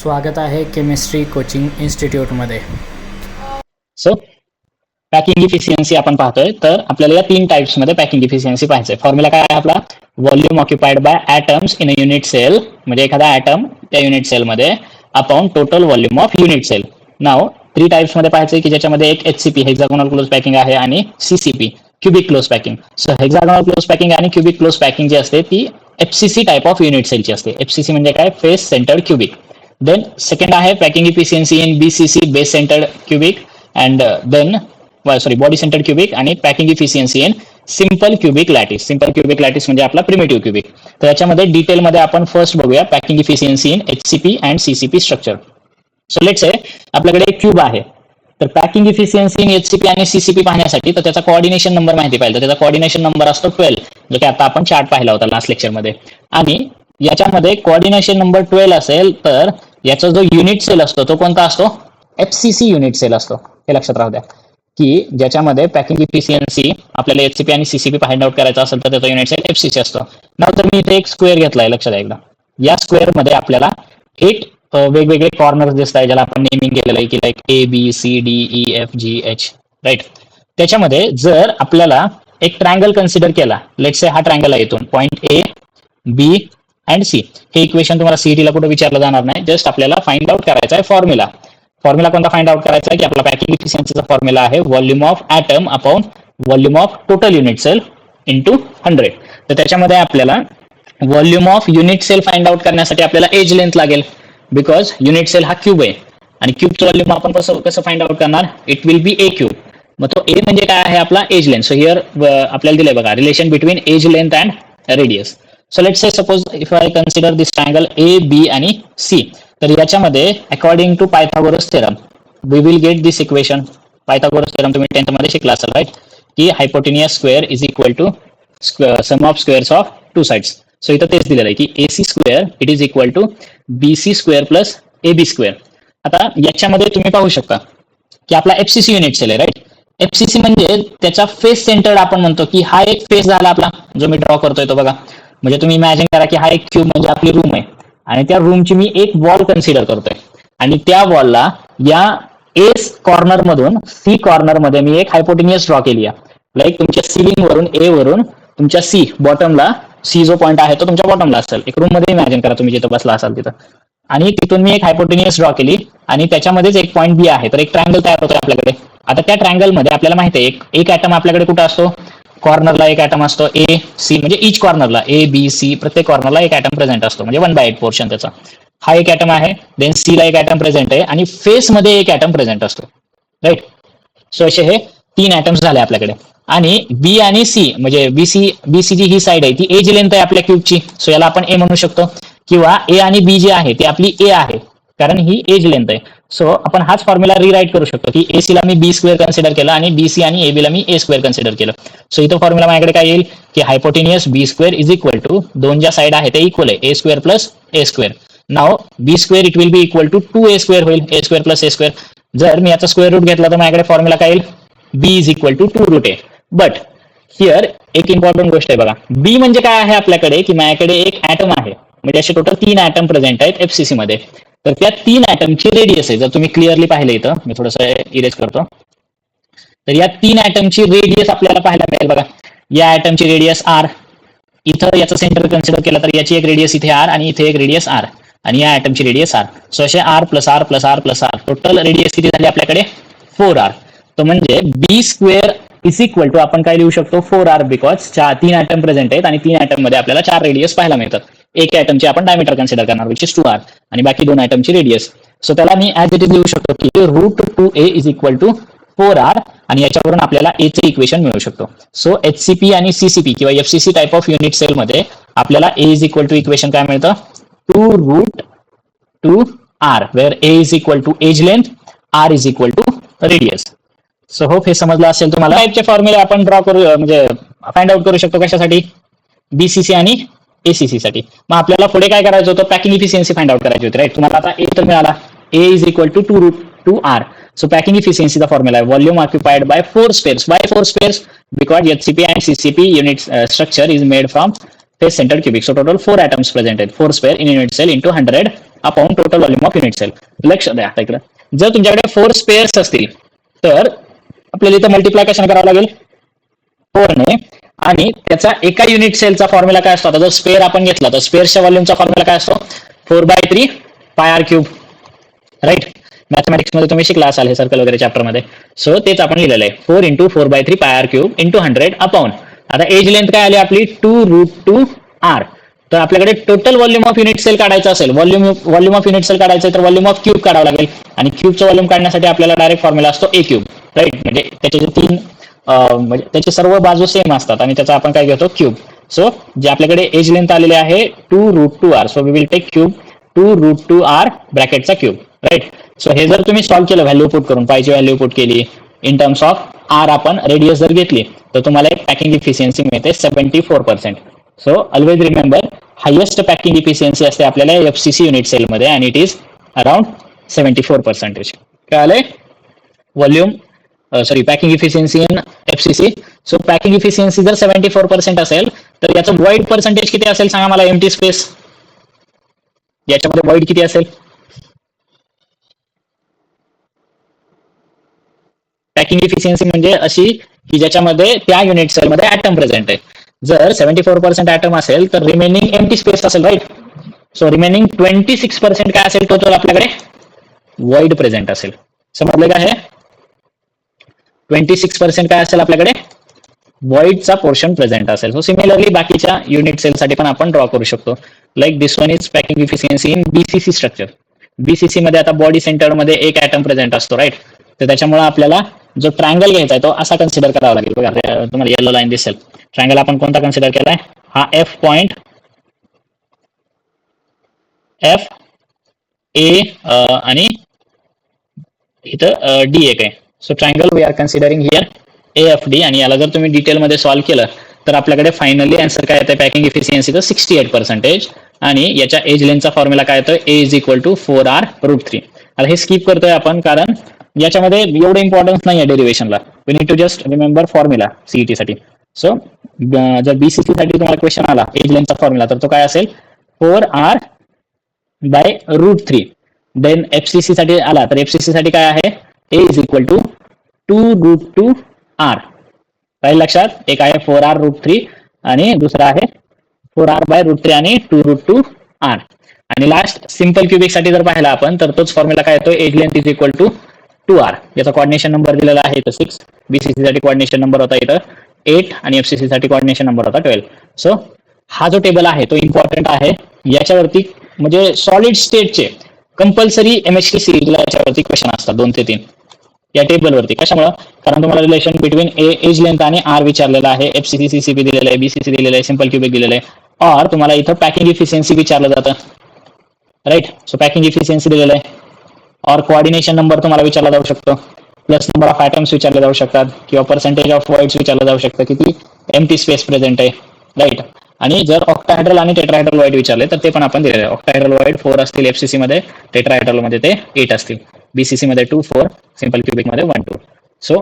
स्वागत आहे chemistry coaching इन्स्टिट्यूटमध्ये. सो पॅकिंग इफिशियन्सी आपण पाहतोय, तर आपल्याला या 3 टाइप्समध्ये पॅकिंग इफिशियन्सी पाहायचं. फॉर्म्युला काय आहे आपला? Volume occupied by atoms in a unit cell, म्हणजे एखादा ॲटम त्या युनिट सेलमध्ये upon total volume of unit cell. नाव 3 टाइप्समध्ये पाहायचं की ज्याच्यामध्ये एक HCP हेक्सागोनल क्लोज पॅकिंग आहे आणि CCP cubic close packing. So hexagonal close packing आणि क्युबिक क्लोज पॅकिंग जी असते ती FCC टाइप ऑफ युनिट सेलची असते. FCC म्हणजे काय? Face centred cubic. Then second आहे packing efficiency in BCC base centred cubic, and then body centred cubic, आणि packing efficiency in simple cubic lattice. Simple cubic lattice म्हणजे आपला primitive cubic. तर याच्यामध्ये डिटेलमध्ये आपण फर्स्ट बघूया packing efficiency in HCP and CCP structure. So let's से आपल्याकडे एक क्यूब आहे, तर पॅकिंग इफिशियन्सी इन HCP आणि CCP पाहण्यासाठी तर त्याचा कोऑर्डिनेशन नंबर माहिती पाहिजे. त्याचा कोऑर्डिनेशन नंबर असतो 12, जो की आता आपण चार्ट पाहिला होता लास्ट लेक्चरमध्ये. आणि याच्यामध्ये कोऑर्डिनेशन नंबर 12 असेल तर याचा जो युनिट सेल असतो तो कोणता असतो? FCC युनिट सेल असतो. हे लक्षात राहू द्या की ज्याच्यामध्ये पॅकिंग इफिशियन्सी आपल्याला HCP आणि CCP फाइंड आउट करायचा असेल तर त्याचा युनिट सेल FCC असतो. नंतर मी इथे एक स्क्वेअर घेतलाय, लक्षात द्या एकदा. या स्क्वेअर मध्ये आपल्याला 8 वेगवेगळे कॉर्नर दिसत आहे, ज्याला आपण नेमिंग केलेलं आहे की लाईक ABCDEFGH, राईट. त्याच्यामध्ये जर आपल्याला एक ट्रायंगल कन्सिडर केला, लेट्स से हा ट्रायंगल आहे, इथून point A, B and C. हे इक्वेशन तुम्हाला CET ला कुठे विचारलं जाणार नाही, जस्ट आपल्याला फाइंड आउट करायचा आहे फॉर्म्युला. फॉर्म्युला कोणता फाइंड आउट करायचा आहे की आपला पॅकिंग इफिशियन्सीचा फॉर्म्युला आहे volume of atom upon volume of total unit cell into 100. तर त्याच्यामध्ये आपल्याला volume of unit cell find out करण्यासाठी आपल्याला एज लेंथ लागेल, बिकॉज युनिट सेल हा क्यूब आहे आणि क्यूबचं व्हॉल्यूम आपण कसं फाइंड आउट करणार? It will be A cube. मग तो A म्हणजे काय आहे? आपला एज लेंथ. सो हिअर आपल्याला दिलंय बघा relation between edge length and radius. So let's say suppose if I consider this triangle A, B आणि C, तर याच्यामध्ये according to Pythagoras theorem we will get this equation. Pythagoras theorem तुम्ही 10th मध्ये शिकला असाल, राईट, की hypotenuse square is equal to sum of squares of 2 sides. So इथं तेच दिलेलं आहे की AC square it is equal to BC square plus AB square. आता याच्यामध्ये तुम्ही पाहू शकता की आपला FCC युनिट सेल आहे, राईट. FCC म्हणजे त्याचा फेस सेंटर्ड आपण म्हणतो की हा एक फेस झाला आपला, जो मी ड्रॉ करतोय तो बघा. म्हणजे तुम्ही इमॅजिन करा की हा एक क्यूब म्हणजे आपली रूम आहे आणि त्या रूमची मी एक वॉल कन्सिडर करतोय आणि त्या वॉलला या A कॉर्नर मधून C कॉर्नर मध्ये मी एक हायपोटेनियस ड्रॉ केली आहे. लाईक तुमच्या सिलिंग वरून A वरून तुमच्या C बॉटमला, C जो पॉईंट आहे तो तुमच्या बॉटमला असेल. एक रूम मध्ये इमॅजिन करा तुम्ही जिथं बसला असाल तिथं, आणि तिथून मी एक हायपोटेनियस ड्रॉ केली आणि त्याच्यामध्येच एक पॉईंट B आहे. तर एक ट्रायंगल तयार होतोय आपल्याकडे. आता त्या ट्रायंगल मध्ये आपल्याला माहिती आहे एक ॲटम आपल्याकडे कुठं असतो? कॉर्नरला एक ॲटम असतो A, C, म्हणजे इच कॉर्नरला A, B, C प्रत्येक कॉर्नरला एक ॲटम प्रेझेंट असतो, म्हणजे 1/8 पोर्शन त्याचा. हा एक ॲटम आहे. देन C ला एक ॲटम प्रेझेंट आहे आणि फेस मध्ये एक ॲटम प्रेझेंट असतो, राईट. सो असे हे 3 ॲटम्स झाले आपल्याकडे. आणि B आणि C म्हणजे BC जी ही साइड आहे ती एज लेंथ आहे आपल्या क्यूबची. सो याला आपण A म्हणू शकतो, किंवा A आणि B जी आहे ती आपली A आहे कारण ही एज लेंथ आहे. सो आपण हाच फॉर्म्युला रिराईट करू शकतो की AC ला मी B स्क्वेअर कन्सिडर केलं आणि BC आणि AB ला मी A स्क्वेअर कन्सिडर केलं. सो इथं फॉर्म्युला माझ्याकडे काय येईल की hypotenuse B square is equal to दोन ज्या साइड आहे ते इक्वल आहे A square plus A square. नाव B square it will be equal to 2A square होईल, A square plus A square. जर मी याचा स्क्वेअर रूट घेतला तर माझ्याकडे फॉर्म्युला काय येईल? B is equal to 2 root A. But here एक इम्पॉर्टंट गोष्ट आहे बघा. B म्हणजे काय आहे आपल्याकडे की माझ्याकडे एक ॲटम आहे, म्हणजे असे टोटल 3 ॲटम प्रेझेंट आहेत FCC मध्ये. तर त्या 3 ॲटमची रेडियस आहे, जर तुम्ही क्लिअरली पाहिलं इथं मी थोडंसं इरेज करतो, तर या 3 ॲटमची रेडियस आपल्याला पाहायला मिळेल बघा. या ॲटमची रेडियस R, इथं याचं सेंटर कन्सिडर केलं तर याची एक रेडियस इथे R आणि इथे एक रेडियस R, आणि या ॲटमची रेडियस R. सो असे R plus R plus R plus R total radius किती झाली आपल्याकडे? 4R. तर म्हणजे B square is equal to आपण काय लिहू शकतो? 4R, बिकॉज 3 ॲटम प्रेझेंट आहेत आणि 3 ॲटम मध्ये आपल्याला 4 रेडियस पाहायला मिळतात. एक ॲटमची आपण डायमीटर कन्सिडर करणार विच इज 2R, आणि बाकी 2 ॲटमची रेडियस. सो त्याला मी ऍज इट इज लिहू शकतो की route 2A is equal to 4R, आणि याच्यावरून आपल्याला A चे इक्वेशन मिळू शकतो. सो HCP आणि CCP किंवा FCC type of unit cell मध्ये आपल्याला A is equal to equation काय मिळतं? 2 root 2R, where A is equal to edge length, R is equal to radius. So hope हे समजलं असेल तुम्हाला. टाइपचे फॉर्म्युले आपण ड्रॉ करू, म्हणजे फाइंड आउट करू शकतो कशासाठी? BCC आणि ACC साठी. मग आपल्याला पुढे काय करायचं होतं? पॅकिंग इफिशियन्सी फाइंड आउट करायची होती, राईट. तुम्हाला आता A तर मिळाला, A is equal to 2 root 2R. So packing इफिशियन्सीचा फॉर्म्युला आहे volume occupied by 4 spheres. By 4 spheres because HCP and CCP unit structure is made from face centred cubic. So total 4 atoms present आहेत, 4 sphere in unit cell into 100 upon total volume of unit cell. लक्ष द्या आता इकडे, जर तुमच्याकडे 4 spares असतील तर आपल्याला इथं मल्टिप्लाय कशाने करावं लागेल, 4 ने. आणि त्याचा एका युनिट सेलचा फॉर्म्युला काय असतो, आता जर स्पेअर आपण घेतला तर स्पेअरच्या व्हॉल्यूमचा फॉर्म्युला काय असतो, 4/3 pi R cube. Right, mathematics मध्ये तुम्ही शिकला असाल हे सर्कल वगैरे चॅप्टर मध्ये. सो तेच आपण लिहिलेलं आहे, 4 × 4/3 pi R cube into 100 upon. आता एज लेंथ काय आली आपली 2√2r. तर आपल्याकडे total volume of unit cell काढायचं असेल, व्हॉल्यूम ऑफ युनिट सेल काढायचं तर व्हॉल्यूम ऑफ क्यूब काढावं लागेल. आणि क्यूबचं व्हॉल्यूम काढण्यासाठी आपल्याला डायरेक्ट फॉर्म्युला असतो a क्यूब. राईट, म्हणजे त्याचे जे 3 म्हणजे त्याची सर्व बाजू सेम असतात आणि त्याचा आपण काय घेतो क्यूब. सो जे आपल्याकडे एज लेंथ आलेले आहे 2√2r. So we will take cube 2√2r ब्रॅकेटचा क्यूब. राईट, सो हे जर तुम्ही सॉल्व्ह केलं व्हॅल्यू पुट करून, पायची व्हॅल्यू पुट केली इन टर्म्स ऑफ आर, आपण रेडियस जर घेतली तर तुम्हाला एक पॅकिंग इफिशियन्सी मिळते 74%. So always remember, highest packing efficiency असते आपल्याला एफसीसी युनिट सेलमध्ये आणि इट इज अराउंड 74%. काय आलंय, volume packing efficiency in FCC. So packing efficiency जर 74% असेल तर याचं वॉइड पर्सेंटेज किती असेल सांगा मला, एम्प्टी स्पेस याच्यामध्ये वॉइड किती असेल. पॅकिंग इफिशियन्सी म्हणजे अशी की ज्याच्यामध्ये त्या युनिट सेलमध्ये ऍटम प्रेझेंट आहे. जर 74% ऍटम असेल तर रिमेनिंग एम्प्टी स्पेस असेल. राईट, सो रिमेनिंग 26% काय असेल टोटल आपल्याकडे वॉइड प्रेझेंट असेल. समजलं का हे, 26% काय असेल आपल्याकडे वॉइडचा पोर्शन प्रेझेंट असेल. सो सिमिलरली बाकीच्या युनिट सेलसाठी पण आपण ड्रॉ करू शकतो. Like this one is packing efficiency in BCC structure. BCC मध्ये आता बॉडी सेंटर मध्ये एक ऍटम प्रेझेंट असतो. राईट, तर त्याच्यामुळे आपल्याला जो ट्रायंगल घ्यायचा आहे तो असा कन्सिडर करावा लागेल. बघा तुम्हाला येलो लाईन दिसेल, ट्रायंगल आपण कोणता कन्सिडर केलाय, हा एफ पॉइंट, एफ ए आणि इथं डी एक आहे. So triangle we are considering here AFD. आणि याला जर तुम्ही डिटेलमध्ये सॉल्व्ह केलं तर आपल्याकडे फायनली आन्सर काय येतं, पॅकिंग इफिशियन्सीचं 68%. आणि याच्या एज लेंथचा फॉर्म्युला काय येतो, A = 4r√3. आता हे स्किप करतोय आपण कारण याच्यामध्ये एवढं इम्पॉर्टन्स नाही आहे डेरिव्हेशनला. We need to just remember formula CET साठी. सो जर बीसीसी साठी तुम्हाला क्वेश्चन आला एज लेंथचा फॉर्म्युला तर तो काय असेल 4r/√3. देन एफसीसी साठी आला तर एफसीसी साठी काय आहे, A = 2√2r. राहील लक्षात, एक आहे 4r√3 आणि दुसरा आहे 4r/√3 आणि 2√2r. आणि लास्ट सिंपल क्यूबिक साठी जर पाहिला आपण तर तोच फॉर्म्युला काय येतो, एज लेंथ = 2r. याचा कोऑर्डिनेशन नंबर दिलेला आहे इथं 6. बीसीसी साठी कोऑर्डिनेशन नंबर होता इथं 8 आणि एफसीसी साठी कोऑर्डिनेशन नंबर होता 12. सो हा जो टेबल आहे तो इम्पॉर्टंट आहे. याच्यावरती म्हणजे सॉलिड स्टेटचे कंपल्सरी एमएचटी सिरीजला याच्यावरती क्वेश्चन असतात 2 ते 3 या टेबलवरती. कशामुळे, कारण तुम्हाला रिलेशन बिटवीन एज लेंथ आणि आर विचारलेला आहे, एफसीसी सीसीपी दिलेलं आहे, बीसीसी दिलेलं आहे, सिंपल क्यूबिक दिलेलं आहे, और तुम्हाला इथं पॅकिंग इफिशियन्सी विचारलं जातं. राईट, सो पॅकिंग इफिशियन्सी दिलेलं आहे और कोऑर्डिनेशन नंबर तुम्हाला विचारला जाऊ शकतो, प्लस नंबर ऑफ ॲटम्स विचारले जाऊ शकतात किंवा पर्सेंटेज ऑफ वॉइड्स विचारलं जाऊ शकतं, किती एम्प्टी स्पेस प्रेझेंट आहे. राईट, आणि जर ऑक्टाहेड्रल आणि टेट्राहेड्रल वॉइड विचारले तर ते पण आपण दिलेले आहे. ऑक्टाहेड्रल वॉइड 4 असतील एफसीसी मध्ये, टेट्राहेड्रल मध्ये ते 8 असतील, बीसीसी मध्ये 2, 4, सिंपल क्यूबिक मध्ये 1, 2. सो